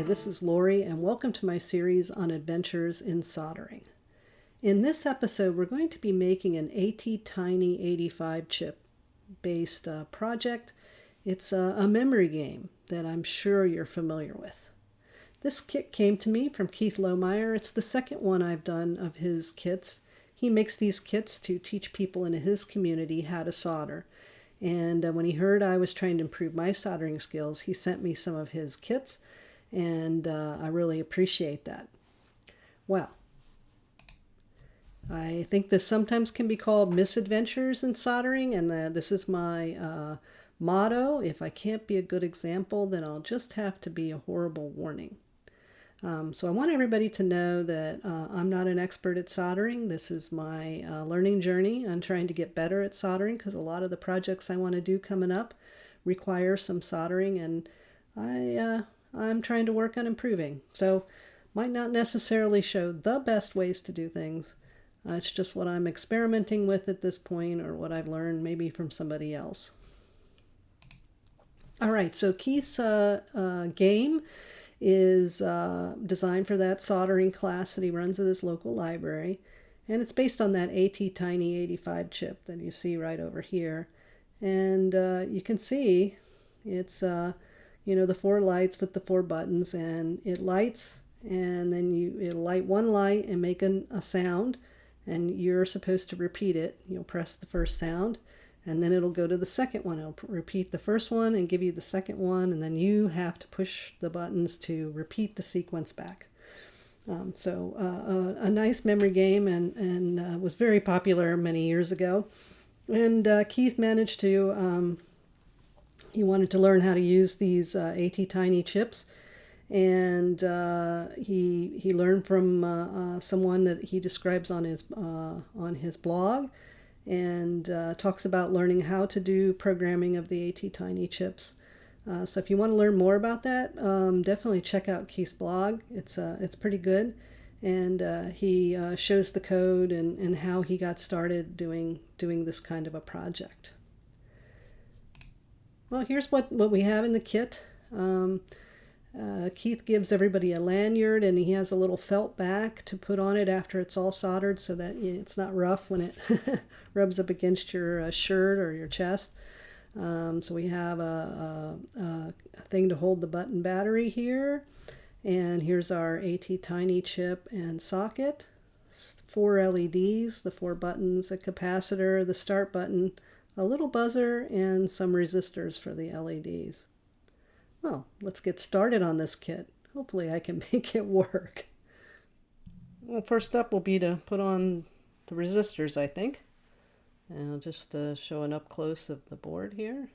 this is Lori, and welcome to my series on adventures in soldering. In this episode, we're going to be making an ATtiny 85 chip based project. It's a memory game that I'm sure you're familiar with. This kit came to me from Keith Lohmeyer. It's the second one I've done of his kits. He makes these kits to teach people in his community how to solder. And when he heard I was trying to improve my soldering skills, he sent me some of his kits, and I really appreciate that. Well, I think this sometimes can be called misadventures in soldering, and this is my motto. If I can't be a good example, then I'll just have to be a horrible warning. So I want everybody to know that I'm not an expert at soldering. This is my learning journey. I'm trying to get better at soldering because a lot of the projects I want to do coming up require some soldering, and I'm trying to work on improving. So might not necessarily show the best ways to do things. It's just what I'm experimenting with at this point, or what I've learned maybe from somebody else. All right, so Keith's game is designed for that soldering class that he runs at his local library. And it's based on that ATtiny 85 chip that you see right over here. And you can see it's, the four lights with the four buttons, and it lights, and then it'll light one light and make a sound, and you're supposed to repeat it. You'll press the first sound, and then it'll go to the second one. It'll repeat the first one and give you the second one, and then you have to push the buttons to repeat the sequence back. A nice memory game, and was very popular many years ago. And Keith managed to, he wanted to learn how to use these ATtiny chips, and he learned from someone that he describes on his blog, and talks about learning how to do programming of the ATtiny chips. So if you want to learn more about that, definitely check out Keith's blog. It's pretty good, and he shows the code and how he got started doing this kind of a project. Well, here's what we have in the kit. Keith gives everybody a lanyard, and he has a little felt back to put on it after it's all soldered, so that it's not rough when it rubs up against your shirt or your chest. So we have a thing to hold the button battery here, and here's our ATtiny chip and socket. 4 LEDs, the 4 buttons, a capacitor, the start button, a little buzzer, and some resistors for the LEDs. Well, let's get started on this kit. Hopefully I can make it work. Well, first up will be to put on the resistors, I think. And I'll just show an up close of the board here.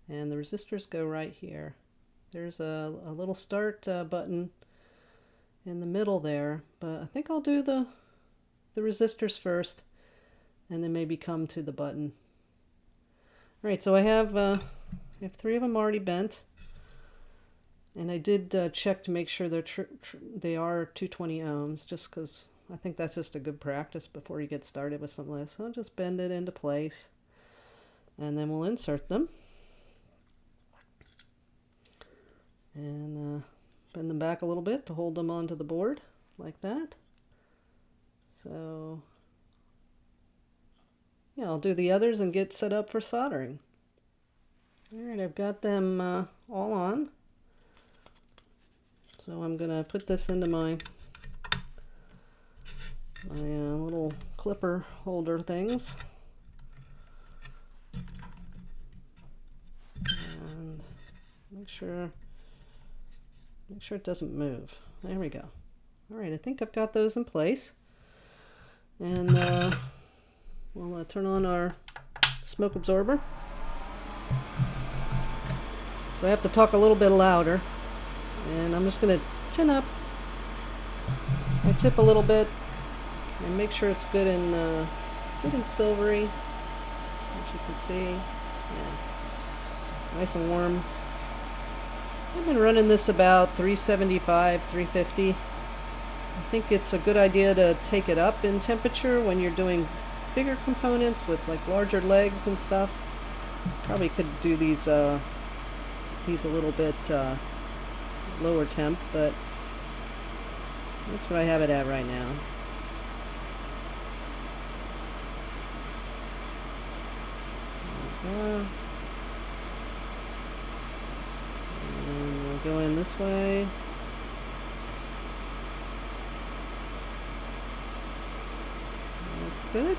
And the resistors go right here. There's a little start button in the middle there, but I think I'll do the resistors first, and then maybe come to the button. All right, so I have 3 of them already bent, and I did check to make sure they are 220 ohms, just because I think that's just a good practice before you get started with something like this. So I'll just bend it into place, and then we'll insert them, and bend them back a little bit to hold them onto the board like that. So yeah, I'll do the others and get set up for soldering. Alright, I've got them all on. So I'm going to put this into my little clipper holder things. And make sure it doesn't move. There we go. Alright, I think I've got those in place. And we'll turn on our smoke absorber. So I have to talk a little bit louder, and I'm just going to tin up. I tip a little bit and make sure it's good and silvery, as you can see. Yeah, it's nice and warm. I've been running this about 375, 350. I think it's a good idea to take it up in temperature when you're doing bigger components with like larger legs and stuff. Probably could do these a little bit lower temp, but that's what I have it at right now. And we'll go in this way. Looks good.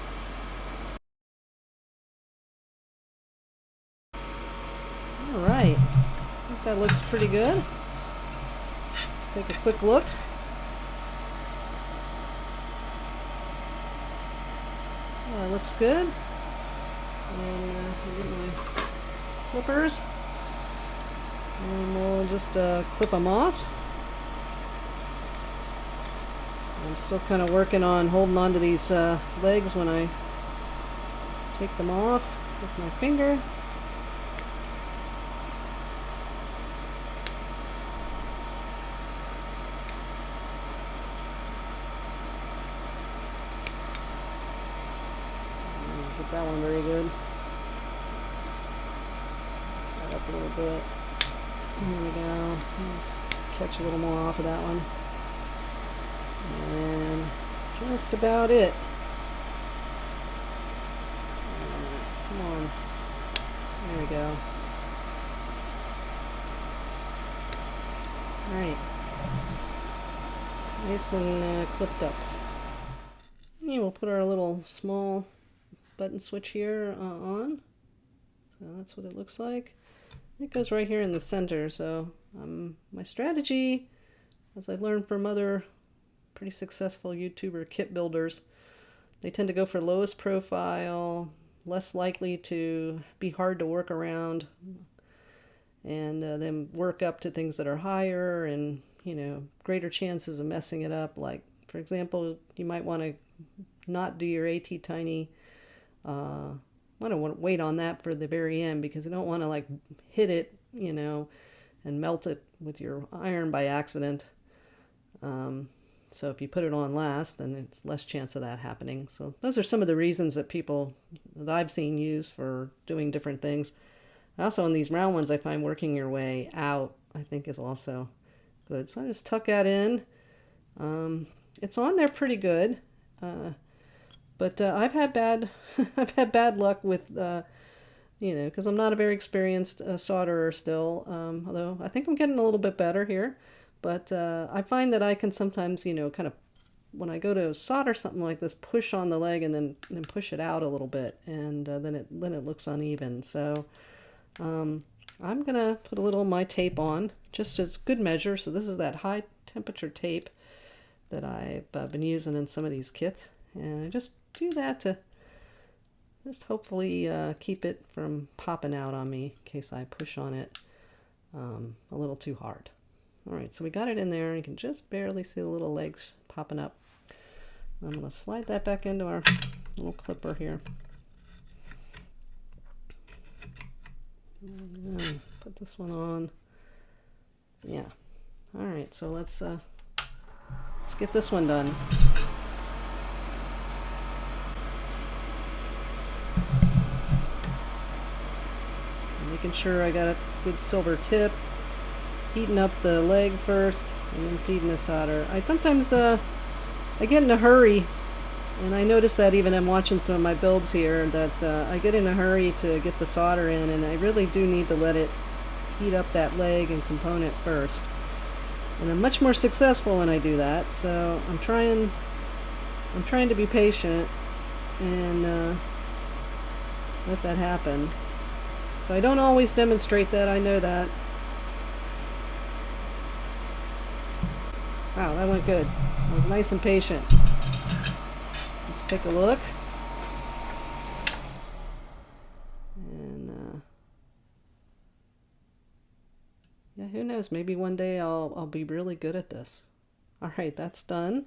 Alright, I think that looks pretty good. Let's take a quick look. Oh, that looks good. And I'll get my clippers. And we'll just clip them off. I'm still kind of working on holding on to these legs when I take them off with my finger. Get that one very good. That up a little bit. There we go. Just catch a little more off of that one. And just about it. Come on. There we go. Alright. Nice and clipped up. And we'll put our little small button switch here on. So that's what it looks like. It goes right here in the center. So my strategy, as I've learned from other pretty successful YouTuber kit builders, they tend to go for lowest profile, less likely to be hard to work around, and then work up to things that are higher and, you know, greater chances of messing it up. Like, for example, you might want to not do your ATtiny. Want to wait on that for the very end, because you don't want to like hit it, you know, and melt it with your iron by accident. So if you put it on last, then it's less chance of that happening. So those are some of the reasons that people that I've seen use for doing different things. Also, on these round ones, I find working your way out, I think, is also good. So I just tuck that in. It's on there pretty good, but I've had bad I've had bad luck with you know, because I'm not a very experienced solderer still. Although I think I'm getting a little bit better here. But I find that I can sometimes, you know, kind of, when I go to solder something like this, push on the leg and then push it out a little bit, and then it looks uneven. So I'm gonna put a little of my tape on, just as good measure. So this is that high temperature tape that I've been using in some of these kits, and I just do that to just hopefully keep it from popping out on me in case I push on it a little too hard. Alright, so we got it in there. You can just barely see the little legs popping up. I'm going to slide that back into our little clipper here. And put this one on. Yeah. Alright, so let's get this one done. Making sure I got a good silver tip. Heating up the leg first, and then feeding the solder. I sometimes I get in a hurry, and I notice that even I'm watching some of my builds here, that I get in a hurry to get the solder in, and I really do need to let it heat up that leg and component first. And I'm much more successful when I do that, so I'm trying to be patient and let that happen. So I don't always demonstrate that, I know that. Wow, that went good. I was nice and patient. Let's take a look. And yeah, who knows? Maybe one day I'll be really good at this. All right, that's done,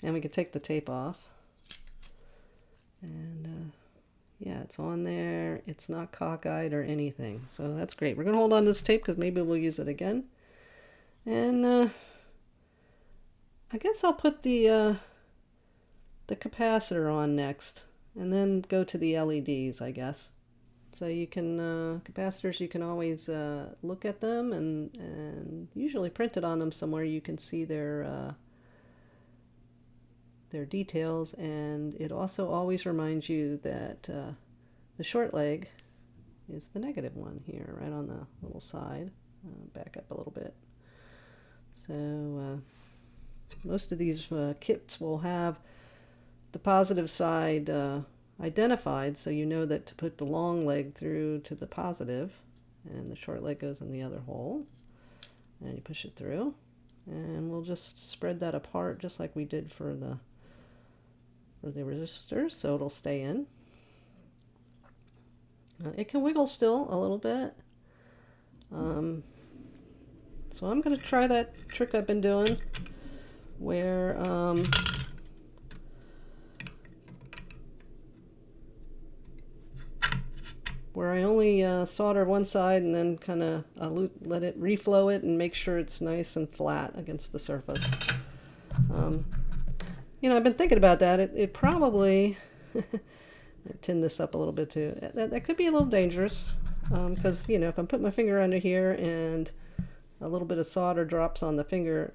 and we can take the tape off. And yeah, it's on there. It's not cockeyed or anything, so that's great. We're gonna hold on to this tape because maybe we'll use it again. And I guess I'll put the capacitor on next, and then go to the LEDs, I guess. So you can, capacitors, you can always look at them and usually printed on them somewhere you can see their details, and it also always reminds you that the short leg is the negative one here, right on the little side. Back up a little bit. So most of these kits will have the positive side identified, so you know that to put the long leg through to the positive, and the short leg goes in the other hole, and you push it through, and we'll just spread that apart just like we did for the resistors, so it'll stay in. It can wiggle still a little bit. So I'm going to try that trick I've been doing where I only solder one side and then kind of let it reflow it and make sure it's nice and flat against the surface. You know, I've been thinking about that. It probably tin this up a little bit too. That could be a little dangerous because, you know, if I'm putting my finger under here and a little bit of solder drops on the finger,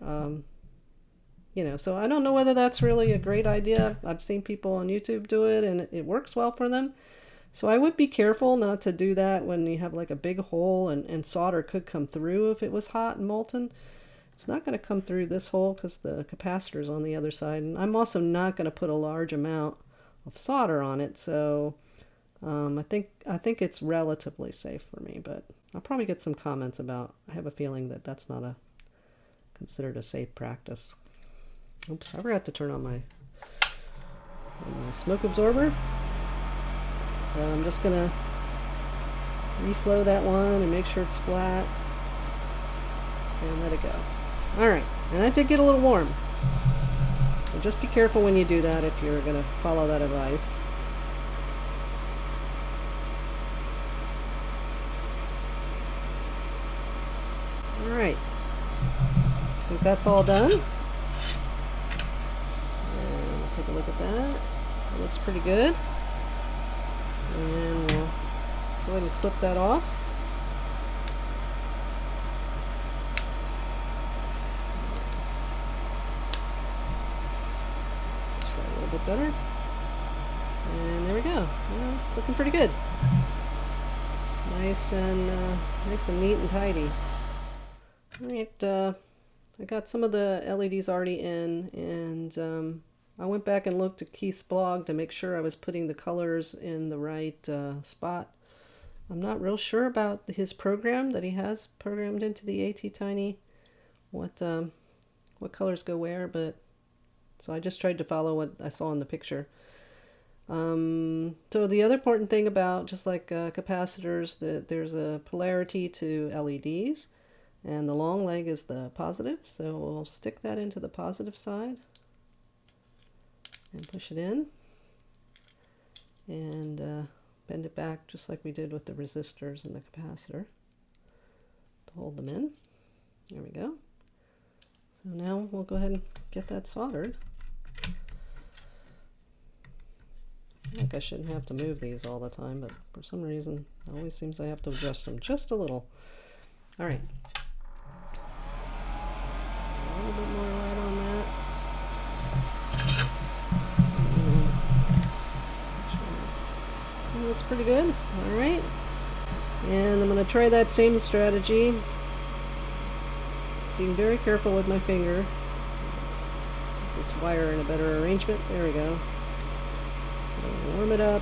you know, so I don't know whether that's really a great idea. I've seen people on YouTube do it and it works well for them. So I would be careful not to do that when you have like a big hole, and solder could come through if it was hot and molten. It's not going to come through this hole because the capacitor is on the other side. And I'm also not going to put a large amount of solder on it. So I think it's relatively safe for me, but I'll probably get some comments about, I have a feeling that that's not considered a safe practice. Oops, I forgot to turn on my smoke absorber. So I'm just going to reflow that one and make sure it's flat and let it go. Alright, and that did get a little warm. So just be careful when you do that if you're going to follow that advice. Alright, I think that's all done. And we'll take a look at that. It looks pretty good. And we'll go ahead and clip that off. Just that a little bit better. And there we go. Well, it's looking pretty good. Nice and neat and tidy. Alright, I got some of the LEDs already in, and I went back and looked at Keith's blog to make sure I was putting the colors in the right spot. I'm not real sure about his program that he has programmed into the ATtiny, what colors go where, but so I just tried to follow what I saw in the picture. So the other important thing about, just like capacitors, that there's a polarity to LEDs, and the long leg is the positive, so we'll stick that into the positive side and push it in, and bend it back just like we did with the resistors and the capacitor to hold them in. There we go. So now we'll go ahead and get that soldered. I think I shouldn't have to move these all the time, but for some reason it always seems I have to adjust them just a little. All right. A little bit more light on that. Looks pretty good. All right, and I'm going to try that same strategy, being very careful with my finger. Get this wire in a better arrangement. There we go. So warm it up,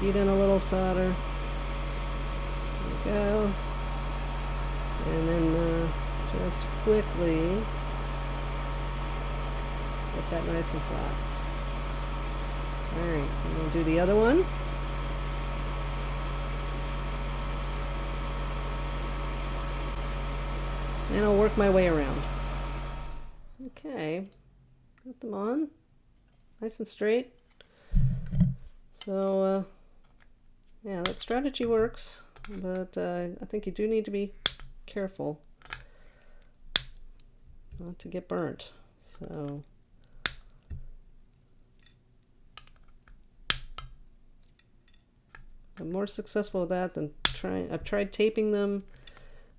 feed in a little solder. There we go. And then just quickly get that nice and flat. All right, and we'll do the other one. And I'll work my way around. Okay, got them on, nice and straight. So, yeah, that strategy works, but I think you do need to be careful not to get burnt. So, I'm more successful with that than trying. I've tried taping them,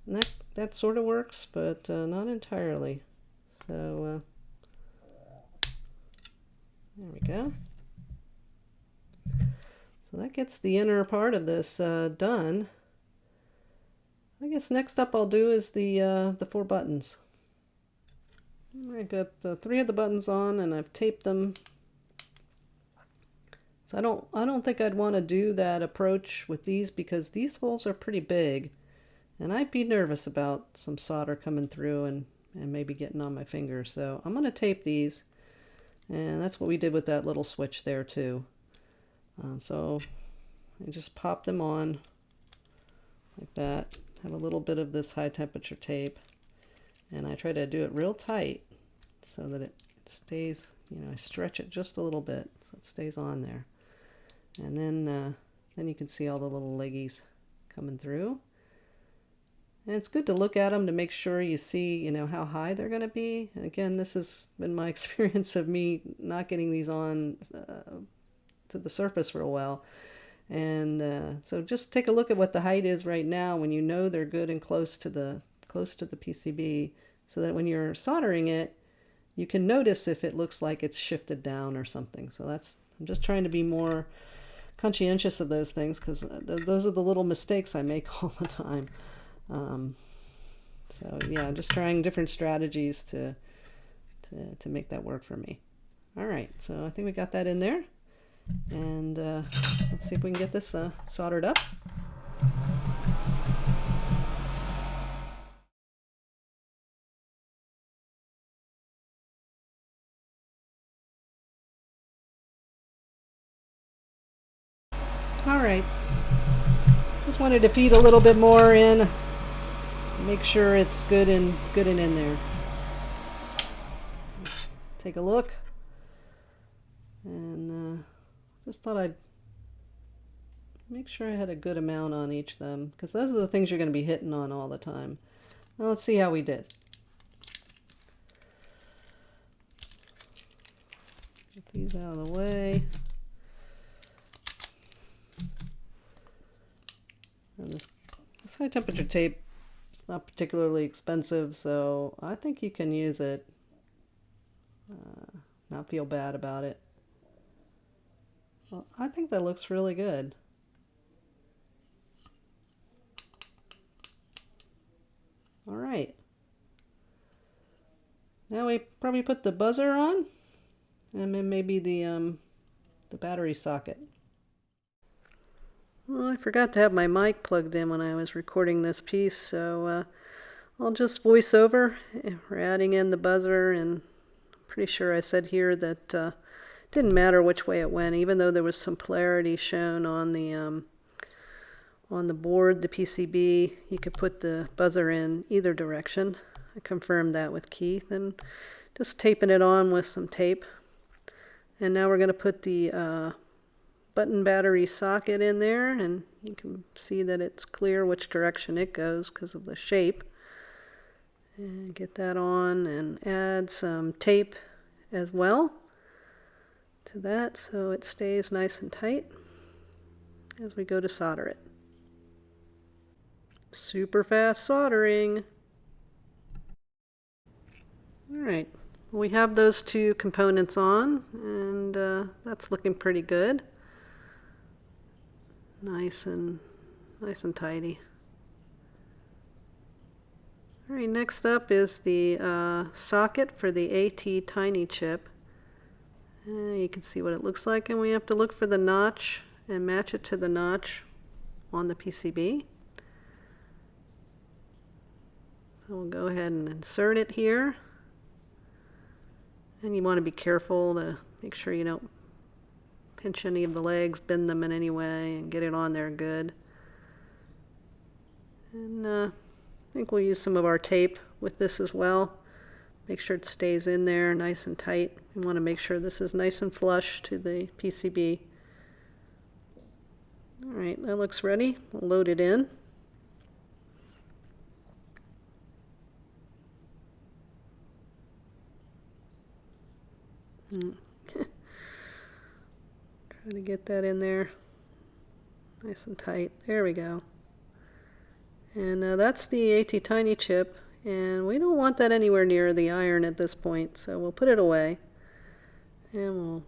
and that sort of works, but not entirely. So there we go. So that gets the inner part of this done. I guess next up I'll do is the 4 buttons. I got 3 of the buttons on, and I've taped them. So I don't think I'd want to do that approach with these because these holes are pretty big, and I'd be nervous about some solder coming through and maybe getting on my finger. So I'm going to tape these, and that's what we did with that little switch there too. So I just pop them on like that. Have a little bit of this high temperature tape, and I try to do it real tight so that it stays, you know, I stretch it just a little bit so it stays on there. And then you can see all the little leggies coming through. And it's good to look at them to make sure you see, you know, how high they're going to be. And again, this has been my experience of me not getting these on to the surface real well. And so just take a look at what the height is right now when you know they're good and close to the PCB, so that when you're soldering it, you can notice if it looks like it's shifted down or something. So I'm just trying to be more conscientious of those things, because those are the little mistakes I make all the time. So yeah, just trying different strategies to make that work for me. All right, so I think we got that in there, and let's see if we can get this soldered up. All right, just wanted to feed a little bit more in, make sure it's good and in there. Let's take a look, and just thought I'd make sure I had a good amount on each of them, because those are the things you're going to be hitting on all the time. Now let's see how we did. Get these out of the way. And this high temperature tape is not particularly expensive, so I think you can use it, not feel bad about it. Well, I think that looks really good. All right. Now we probably put the buzzer on, and then maybe the battery socket. Well, I forgot to have my mic plugged in when I was recording this piece, so I'll just voice over. We're adding in the buzzer, and I'm pretty sure I said here that it didn't matter which way it went, even though there was some polarity shown on the board, the PCB. You could put the buzzer in either direction. I confirmed that with Keith, and just taping it on with some tape. And now we're going to put the button battery socket in there, and you can see that it's clear which direction it goes because of the shape. And get that on, and add some tape as well to that so it stays nice and tight as we go to solder it. Super fast soldering. All right, we have those 2 components on, and that's looking pretty good. Nice and tidy. All right, next up is the socket for the ATtiny chip. You can see what it looks like, and we have to look for the notch and match it to the notch on the PCB. So we'll go ahead and insert it here. And you want to be careful to make sure you don't pinch any of the legs, bend them in any way, and get it on there good. And I think we'll use some of our tape with this as well. Make sure it stays in there nice and tight. We want to make sure this is nice and flush to the PCB. All right, that looks ready. We'll load it in. Try to get that in there Nice and tight. There we go. And that's the ATtiny chip. And we don't want that anywhere near the iron at this point, so we'll put it away. And we'll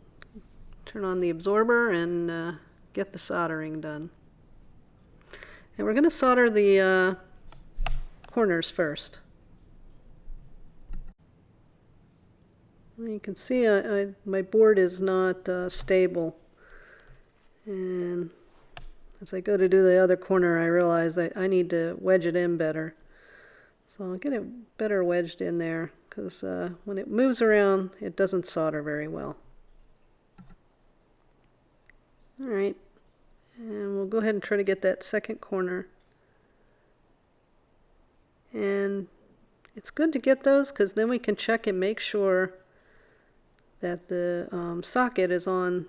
turn on the absorber and get the soldering done. And we're going to solder the corners first. Well, you can see my board is not stable. And as I go to do the other corner, I realize I need to wedge it in better. So I'll get it better wedged in there, because when it moves around, it doesn't solder very well. Alright, and we'll go ahead and try to get that second corner. And it's good to get those, because then we can check and make sure that the socket is on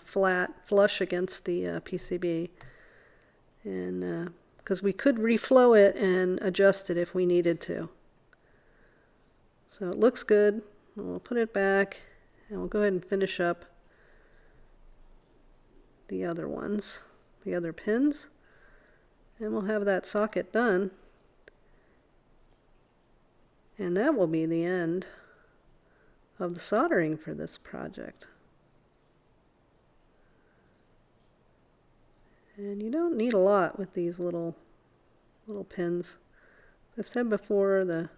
flat, flush against the PCB. And because we could reflow it and adjust it if we needed to. So it looks good. We'll put it back, and we'll go ahead and finish up the other ones, the other pins, and we'll have that socket done. And that will be the end of the soldering for this project. And you don't need a lot with these little pins. As I said before,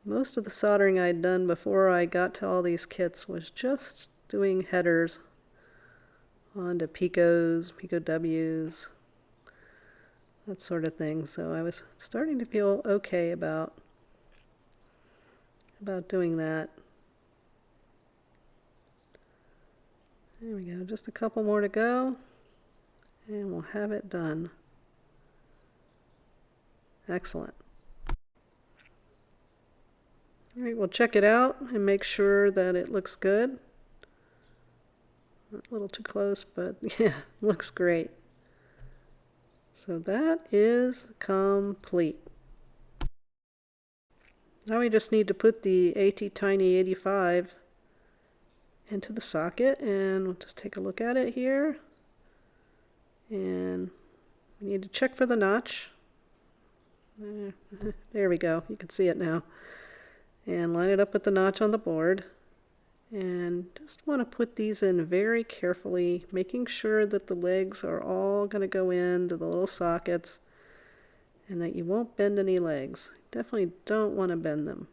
most of the soldering I'd done before I got to all these kits was just doing headers onto picos, pico W's, that sort of thing. So I was starting to feel okay about doing that. There we go, just a couple more to go, and we'll have it done. Excellent. All right, we'll check it out and make sure that it looks good. A little too close, but yeah, looks great. So that is complete. Now we just need to put the ATtiny 85 into the socket, and we'll just take a look at it here. And we need to check for the notch. There we go, you can see it now. And line it up with the notch on the board. And just want to put these in very carefully, making sure that the legs are all going to go into the little sockets and that you won't bend any legs. Definitely don't want to bend them.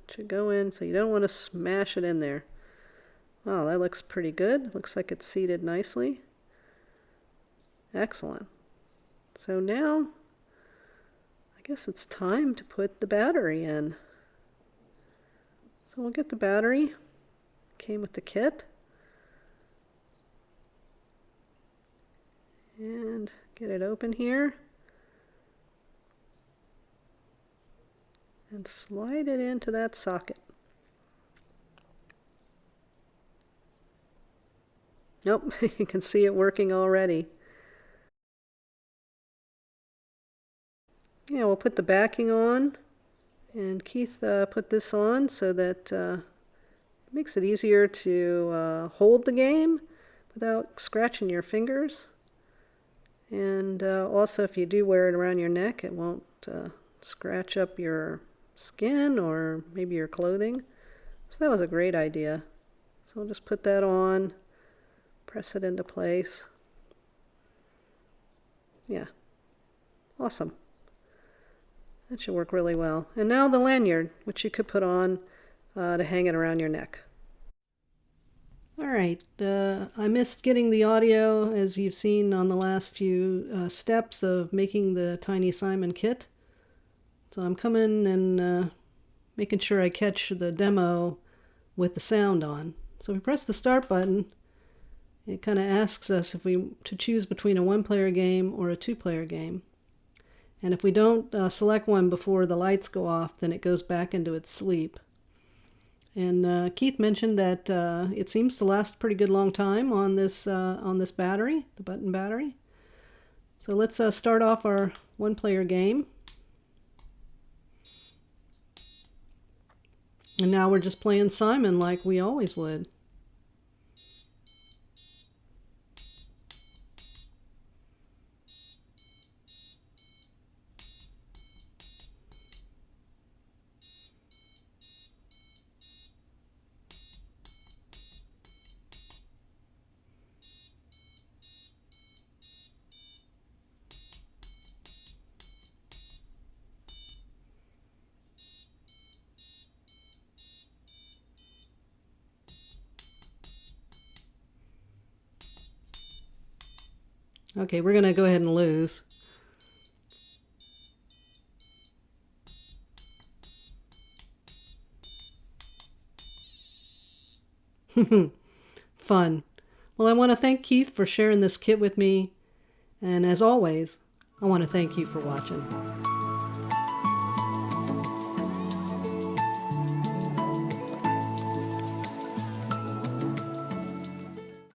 It should go in, so you don't want to smash it in there. Wow, that looks pretty good. Looks like it's seated nicely. Excellent. So now, I guess it's time to put the battery in. So we'll get the battery. Came with the kit. And get it open here. And slide it into that socket. Nope, you can see it working already. Yeah, we'll put the backing on. And Keith put this on so that it makes it easier to hold the game without scratching your fingers. And also, if you do wear it around your neck, it won't scratch up your skin or maybe your clothing. So that was a great idea. So we'll just put that on, press it into place. Yeah, awesome. That should work really well. And now the lanyard, which you could put on to hang it around your neck. Alright, I missed getting the audio, as you've seen on the last few steps of making the Tiny Simon kit. So I'm coming and making sure I catch the demo with the sound on. So if we press the start button, it kind of asks us if we to choose between a one-player game or a two-player game. And if we don't select one before the lights go off, then it goes back into its sleep. And Keith mentioned that it seems to last a pretty good long time on this battery, the button battery. So let's start off our one-player game. And now we're just playing Simon like we always would. Okay, we're going to go ahead and lose. Fun. Well, I want to thank Keith for sharing this kit with me. And as always, I want to thank you for watching.